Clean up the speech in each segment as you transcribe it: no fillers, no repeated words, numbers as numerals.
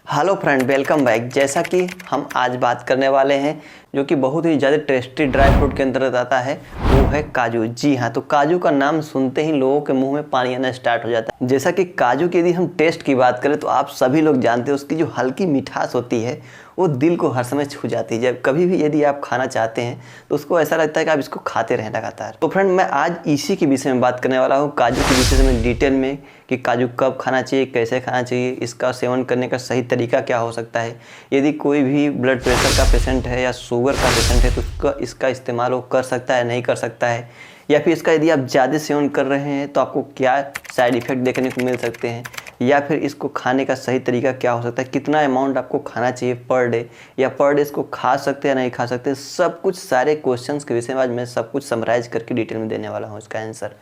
Hello friend, welcome back. जैसा कि हम आज बात करने वाले हैं जो कि बहुत ही ज़्यादा टेस्टी ड्राई फ्रूट के अंतर्गत आता है, वो है काजू। जी हाँ, तो काजू का नाम सुनते ही लोगों के मुंह में पानी आना स्टार्ट हो जाता है। जैसा कि काजू की यदि हम टेस्ट की बात करें तो आप सभी लोग जानते हैं उसकी जो हल्की मिठास होती है वो दिल को हर समय छू जाती है। जब कभी भी यदि आप खाना चाहते हैं तो उसको ऐसा लगता है कि आप इसको खाते रहें लगातार। तो फ्रेंड, मैं आज इसी के विषय में बात करने वाला हूँ, काजू के विषय में डिटेल में, कि काजू कब खाना चाहिए, कैसे खाना चाहिए, इसका सेवन करने का सही तरीका क्या हो सकता है। यदि कोई भी ब्लड प्रेशर का पेशेंट है या शुगर का पेशेंट है तो इसका इस्तेमाल वो कर सकता है, नहीं कर सकता है, या फिर इसका यदि आप ज़्यादा सेवन कर रहे हैं तो आपको क्या साइड इफ़ेक्ट देखने को मिल सकते हैं, या फिर इसको खाने का सही तरीका क्या हो सकता है, कितना अमाउंट आपको खाना चाहिए पर डे, या पर डे इसको खा सकते हैं या नहीं खा सकते। सब कुछ सारे क्वेश्चंस के विषय में आज मैं सब कुछ समराइज करके डिटेल में देने वाला हूँ इसका आंसर।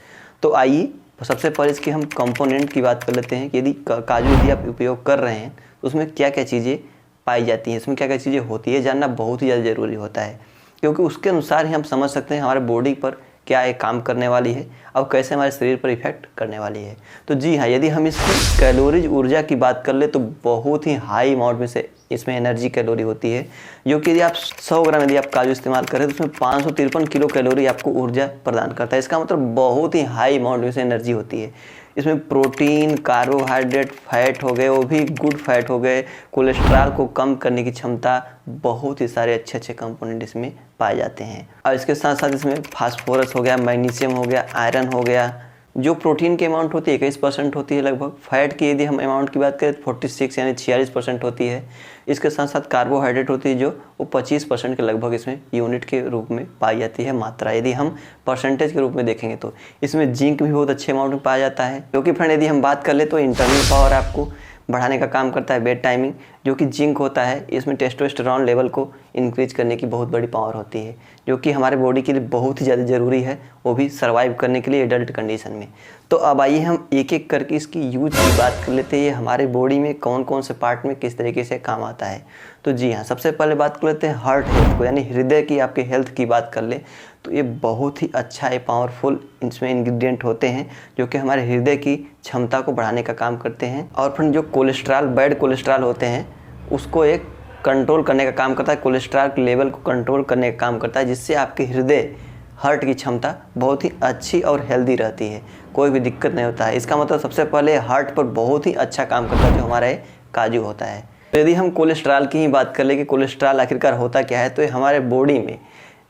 तो आइए सबसे पहले इसकी हम कंपोनेंट की बात कर लेते हैं कि यदि काजू यदि आप उपयोग कर रहे हैं तो उसमें क्या क्या चीज़ें पाई जाती हैं, इसमें क्या क्या चीज़ें होती है, जानना बहुत ही ज़्यादा ज़रूरी होता है, क्योंकि उसके अनुसार ही हम समझ सकते हैं हमारे बॉडी पर क्या ये काम करने वाली है और कैसे हमारे शरीर पर इफेक्ट करने वाली है। तो जी हाँ, यदि हम इसकी कैलोरीज ऊर्जा की बात कर ले तो बहुत ही हाई अमाउंट में से इसमें एनर्जी कैलोरी होती है, जो कि यदि आप 100 ग्राम यदि आप काजू इस्तेमाल करें तो उसमें 553 किलो कैलोरी आपको ऊर्जा प्रदान करता है। इसका मतलब बहुत ही हाई अमाउंट में से एनर्जी होती है। इसमें प्रोटीन, कार्बोहाइड्रेट, फैट हो गए, वो भी गुड फैट हो गए, कोलेस्ट्रॉल को कम करने की क्षमता, बहुत ही सारे अच्छे अच्छे कंपोनेंट इसमें पाए जाते हैं। और इसके साथ साथ इसमें फास्फोरस हो गया, मैग्नीशियम हो गया, आयरन हो गया। जो प्रोटीन की अमाउंट होती है 21% होती है लगभग। फैट की यदि हम अमाउंट की बात करें तो 46 यानी 46% होती है। इसके साथ साथ कार्बोहाइड्रेट होती है जो वो 25% के लगभग इसमें यूनिट के रूप में पाई जाती है मात्रा, यदि हम परसेंटेज के रूप में देखेंगे तो। इसमें जिंक भी बहुत अच्छे अमाउंट में पाया जाता है, क्योंकि फ्रेंड यदि हम बात कर ले तो इंटरनल पावर आपको बढ़ाने का काम करता है, बेड टाइमिंग। जो कि जिंक होता है इसमें टेस्टोस्टेरोन लेवल को इंक्रीज करने की बहुत बड़ी पावर होती है, जो कि हमारे बॉडी के लिए बहुत ही ज़्यादा ज़रूरी है, वो भी सर्वाइव करने के लिए एडल्ट कंडीशन में। तो अब आइए हम एक एक करके इसकी यूज की बात कर लेते हैं, ये हमारे बॉडी में कौन कौन से पार्ट में किस तरीके से काम आता है। तो जी हाँ, सबसे पहले बात कर लेते हैं हार्ट हेल्थ को, यानी हृदय की आपके हेल्थ की बात कर ले तो ये बहुत ही अच्छा है, पावरफुल इसमें इंग्रेडिएंट होते हैं जो कि हमारे हृदय की क्षमता को बढ़ाने का काम करते हैं। और फिर जो कोलेस्ट्रॉल, बैड कोलेस्ट्रॉल होते हैं उसको एक कंट्रोल करने का काम करता है, कोलेस्ट्रॉल के लेवल को कंट्रोल करने का काम करता है, जिससे आपके हृदय हार्ट की क्षमता बहुत ही अच्छी और हेल्दी रहती है, कोई भी दिक्कत नहीं होता है। इसका मतलब सबसे पहले हार्ट पर बहुत ही अच्छा काम करता है जो हमारा काजू होता है। तो यदि हम कोलेस्ट्रॉल की ही बात कर ले कि कोलेस्ट्रॉल आखिरकार होता क्या है, तो ये हमारे बॉडी में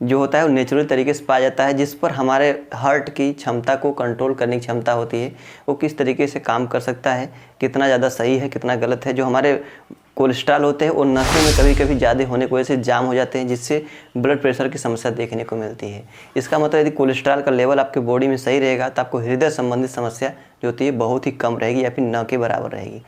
जो होता है वो नेचुरल तरीके से पाया जाता है, जिस पर हमारे हार्ट की क्षमता को कंट्रोल करने की क्षमता होती है, वो किस तरीके से काम कर सकता है, कितना ज़्यादा सही है कितना गलत है। जो हमारे कोलेस्ट्रॉल होते हैं वो नसों में कभी कभी ज़्यादा होने की वजह से जाम हो जाते हैं, जिससे ब्लड प्रेशर की समस्या देखने को मिलती है। इसका मतलब यदि कोलेस्ट्रॉल का लेवल आपके बॉडी में सही रहेगा तो आपको हृदय संबंधित समस्या जो होती है बहुत ही कम रहेगी या फिर न के बराबर रहेगी।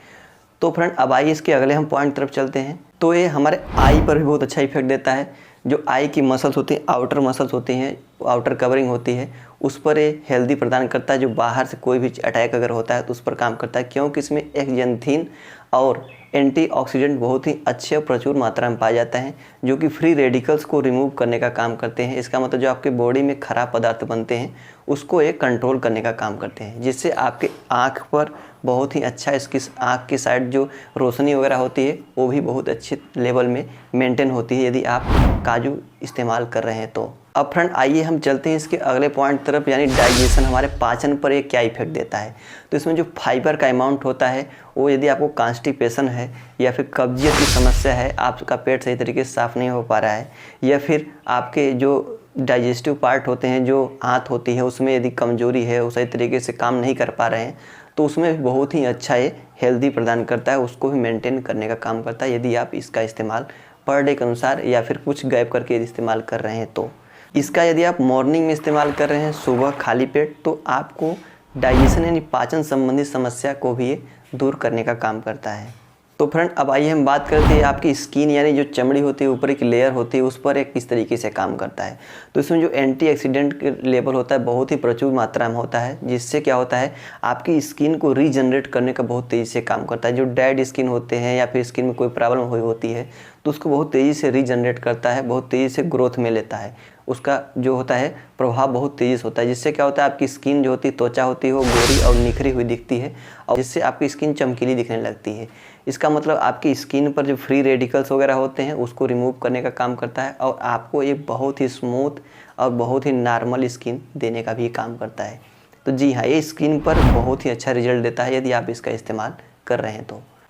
तो फ्रेंड, अब आइए इसके अगले हम पॉइंट तरफ चलते हैं। तो ये हमारे आई पर भी बहुत अच्छा इफेक्ट देता है। जो आई की मसल्स होती हैं, आउटर मसल्स होती हैं, आउटर कवरिंग होती है, उस पर ये हेल्दी प्रदान करता है। जो बाहर से कोई भी अटैक अगर होता है तो उस पर काम करता है, क्योंकि इसमें एक्जेंथिन और एंटीऑक्सीडेंट बहुत ही अच्छे और प्रचुर मात्रा में पाए जाते हैं, जो कि फ्री रेडिकल्स को रिमूव करने का काम करते हैं। इसका मतलब जो आपके बॉडी में खराब पदार्थ बनते हैं उसको एक कंट्रोल करने का काम करते हैं, जिससे आपके आँख पर बहुत ही अच्छा, इसकी आँख की साइड जो रोशनी वगैरह होती है वो भी बहुत अच्छे लेवल में मेंटेन होती है यदि आप काजू इस्तेमाल कर रहे हैं तो। अब फ्रेंड, आइए हम चलते हैं इसके अगले पॉइंट तरफ, यानी डाइजेशन, हमारे पाचन पर ये क्या इफेक्ट देता है। तो इसमें जो फाइबर का अमाउंट होता है वो, यदि आपको कॉन्स्टिपेशन है या फिर कब्जियत की समस्या है, आपका पेट सही तरीके से साफ़ नहीं हो पा रहा है, या फिर आपके जो डाइजेस्टिव पार्ट होते हैं, जो आंत होती है, उसमें यदि कमजोरी है, वो सही तरीके से काम नहीं कर पा रहे हैं, तो उसमें भी बहुत ही अच्छा ये हेल्दी प्रदान करता है, उसको भी मेंटेन करने का काम करता है यदि आप इसका इस्तेमाल पर डे के अनुसार या फिर कुछ गैप करके यदि इस्तेमाल कर रहे हैं तो। इसका यदि आप मॉर्निंग में इस्तेमाल कर रहे हैं सुबह खाली पेट, तो आपको डाइजेशन यानी पाचन संबंधी समस्या को भी ये दूर करने का काम करता है। तो फ्रेंड, अब आइए हम बात करते हैं आपकी स्किन, यानी जो चमड़ी होती है, ऊपर एक लेयर होती है, उस पर एक किस तरीके से काम करता है। तो इसमें जो एंटीऑक्सीडेंट के लेवल होता है बहुत ही प्रचुर मात्रा में होता है, जिससे क्या होता है आपकी स्किन को रीजनरेट करने का बहुत तेज़ी से काम करता है। जो डेड स्किन होते हैं या फिर स्किन में कोई प्रॉब्लम हुई होती है तो उसको बहुत तेज़ी से रीजनरेट करता है, बहुत तेज़ी से ग्रोथ में लेता है। उसका जो होता है प्रभाव बहुत तेज़ी से होता है, जिससे क्या होता है आपकी स्किन जो होती है, त्वचा होती है, वो गोरी और निखरी हुई दिखती है, और जिससे आपकी स्किन चमकीली दिखने लगती है। इसका मतलब आपकी स्किन पर जो फ्री रेडिकल्स वगैरह होते हैं उसको रिमूव करने का काम करता है और आपको ये बहुत ही स्मूथ और बहुत ही नॉर्मल स्किन देने का भी काम करता है। तो जी हाँ, ये स्किन पर बहुत ही अच्छा रिजल्ट देता है यदि आप इसका इस्तेमाल कर रहे हैं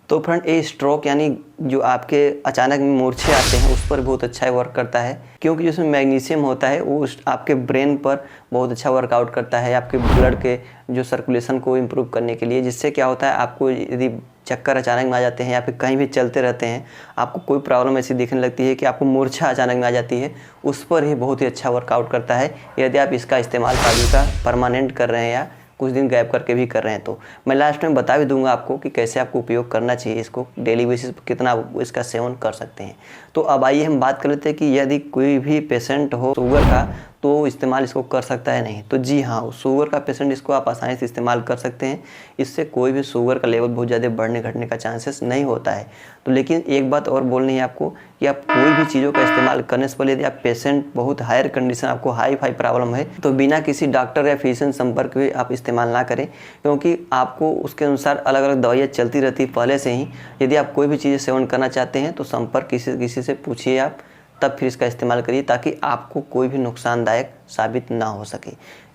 तो फ्रेंड ये स्ट्रोक यानी जो आपके अचानक मूर्छे आते हैं उस पर बहुत अच्छा वर्क करता है, क्योंकि जिसमें मैग्नीशियम होता है वो आपके ब्रेन पर बहुत अच्छा वर्कआउट करता है आपके ब्लड के जो सर्कुलेशन को इम्प्रूव करने के लिए। जिससे क्या होता है, आपको यदि चक्कर अचानक में आ जाते हैं या फिर कहीं भी चलते रहते हैं, आपको कोई प्रॉब्लम ऐसी दिखने लगती है कि आपको मूर्छा अचानक में आ जाती है, उस पर ही बहुत ही अच्छा वर्कआउट करता है यदि आप इसका इस्तेमाल काजू का परमानेंट कर रहे हैं या कुछ दिन गैप करके भी कर रहे हैं। तो मैं लास्ट में बता भी दूंगा आपको कि कैसे आपको उपयोग करना चाहिए, इसको डेली बेसिस पर कितना इसका सेवन कर सकते हैं। तो अब आइए हम बात कर लेते हैं कि यदि कोई भी पेशेंट हो शुगर का तो इस्तेमाल इसको कर सकता है नहीं। तो जी हाँ, शुगर का पेशेंट इसको आप आसानी से इस्तेमाल कर सकते हैं। इससे कोई भी शुगर का लेवल बहुत ज़्यादा बढ़ने घटने का चांसेस नहीं होता है। तो लेकिन एक बात और बोलनी है आपको कि आप कोई भी चीज़ों का इस्तेमाल करने से पहले यदि आप पेशेंट बहुत हायर कंडीशन, आपको हाई प्रॉब्लम है, तो बिना किसी डॉक्टर या फिजिशियन संपर्क हुए आप इस्तेमाल ना करें, क्योंकि आपको उसके अनुसार अलग अलग दवाइयाँ चलती रहती है पहले से ही। यदि आप कोई भी चीज़ सेवन करना चाहते हैं तो संपर्क किसी से पूछिए आप, तब फिर इसका इस्तेमाल करिए ताकि आपको कोई भी नुकसानदायक साबित ना हो सके।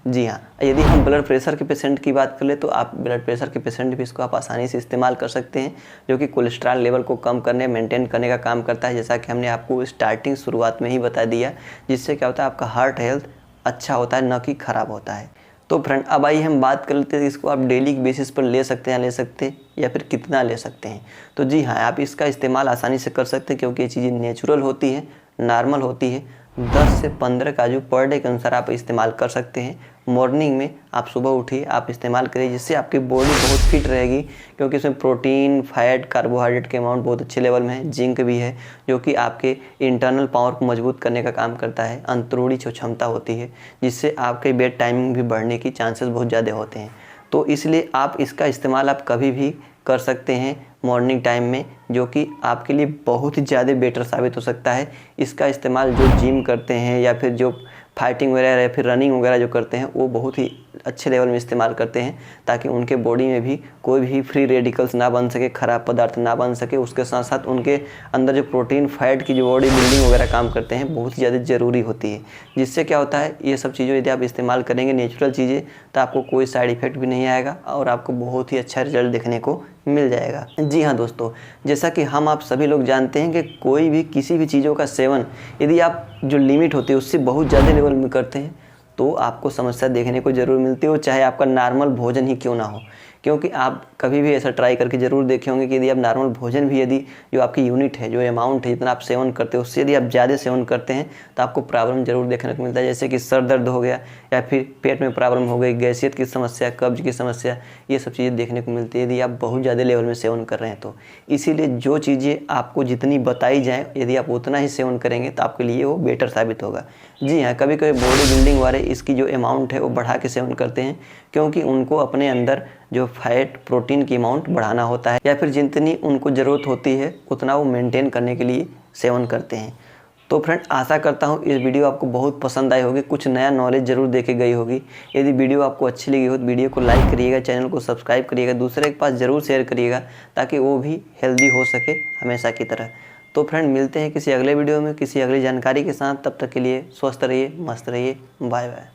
जी हाँ, यदि हम ब्लड प्रेशर के पेशेंट की बात कर ले तो आप ब्लड प्रेशर के पेशेंट भी इसको आप आसानी से इस्तेमाल कर सकते हैं, जो कि कोलेस्ट्रॉल लेवल को कम करने मेंटेन करने का काम करता है, जैसा कि हमने आपको शुरुआत में ही बता दिया। जिससे क्या होता है, आपका हार्ट हेल्थ अच्छा होता है, न कि ख़राब होता है। तो फ्रेंड अब आइए हम बात कर लेते हैं इसको आप डेली बेसिस पर ले सकते हैं या फिर कितना ले सकते हैं। तो जी हाँ, आप इसका इस्तेमाल आसानी से कर सकते हैं, क्योंकि ये चीज़ें नेचुरल होती है, नॉर्मल होती है। 10 से 15 काजू पर डे के अनुसार आप इस्तेमाल कर सकते हैं। मॉर्निंग में आप सुबह उठिए, आप इस्तेमाल करिए, जिससे आपकी बॉडी बहुत फिट रहेगी, क्योंकि इसमें प्रोटीन, फैट, कार्बोहाइड्रेट के अमाउंट बहुत अच्छे लेवल में है। जिंक भी है जो कि आपके इंटरनल पावर को मजबूत करने का काम करता है। अंतरूणी जो क्षमता होती है, जिससे आपके बेड टाइमिंग भी बढ़ने की चांसेस बहुत ज़्यादा होते हैं। तो इसलिए आप इसका इस्तेमाल आप कभी भी कर सकते हैं मॉर्निंग टाइम में, जो कि आपके लिए बहुत ही ज़्यादा बेटर साबित हो सकता है। इसका इस्तेमाल जो जिम करते हैं या फिर जो फाइटिंग वगैरह या फिर रनिंग वगैरह जो करते हैं, वो बहुत ही अच्छे लेवल में इस्तेमाल करते हैं, ताकि उनके बॉडी में भी कोई भी फ्री रेडिकल्स ना बन सके, ख़राब पदार्थ ना बन सके। उसके साथ साथ उनके अंदर जो प्रोटीन, फैट की जो बॉडी बिल्डिंग वगैरह काम करते हैं, बहुत ही ज़्यादा ज़रूरी होती है। जिससे क्या होता है, ये सब चीज़ें यदि आप इस्तेमाल करेंगे नेचुरल चीज़ें, तो आपको कोई साइड इफ़ेक्ट भी नहीं आएगा और आपको बहुत ही अच्छा रिजल्ट देखने को मिल जाएगा। जी हाँ दोस्तों, जैसा कि हम आप सभी लोग जानते हैं कि कोई भी किसी भी चीज़ों का सेवन यदि आप जो लिमिट होती है उससे बहुत ज़्यादा लेवल में करते हैं तो आपको समस्या देखने को ज़रूर मिलती है, चाहे आपका नॉर्मल भोजन ही क्यों ना हो। क्योंकि आप कभी भी ऐसा ट्राई करके ज़रूर देखे होंगे कि यदि आप नॉर्मल भोजन भी यदि जो आपकी यूनिट है, जो अमाउंट है, जितना आप सेवन करते हो उससे यदि आप ज़्यादा सेवन करते हैं तो आपको प्रॉब्लम ज़रूर देखने को मिलता है, जैसे कि सर दर्द हो गया या फिर पेट में प्रॉब्लम हो गई, गैसियत की समस्या, कब्ज की समस्या, ये सब चीज़ें देखने को मिलती है यदि आप बहुत ज़्यादा लेवल में सेवन कर रहे हैं तो। इसीलिए जो चीज़ें आपको जितनी बताई जाएँ, यदि आप उतना ही सेवन करेंगे तो आपके लिए वो बेटर साबित होगा। जी हाँ, कभी कभी बॉडी बिल्डिंग वाले इसकी जो अमाउंट है वो बढ़ा के सेवन करते हैं, क्योंकि उनको अपने अंदर जो फैट, प्रोटीन की अमाउंट बढ़ाना होता है, या फिर जितनी उनको ज़रूरत होती है उतना वो मेंटेन करने के लिए सेवन करते हैं। तो फ्रेंड, आशा करता हूँ इस वीडियो आपको बहुत पसंद आई होगी, कुछ नया नॉलेज ज़रूर दे के गई होगी। यदि वीडियो आपको अच्छी लगी हो तो वीडियो को लाइक करिएगा, चैनल को सब्सक्राइब करिएगा, दूसरे के पास ज़रूर शेयर करिएगा, ताकि वो भी हेल्दी हो सके हमेशा की तरह। तो फ्रेंड, मिलते हैं किसी अगले वीडियो में किसी अगली जानकारी के साथ। तब तक के लिए स्वस्थ रहिए, मस्त रहिए, बाय बाय।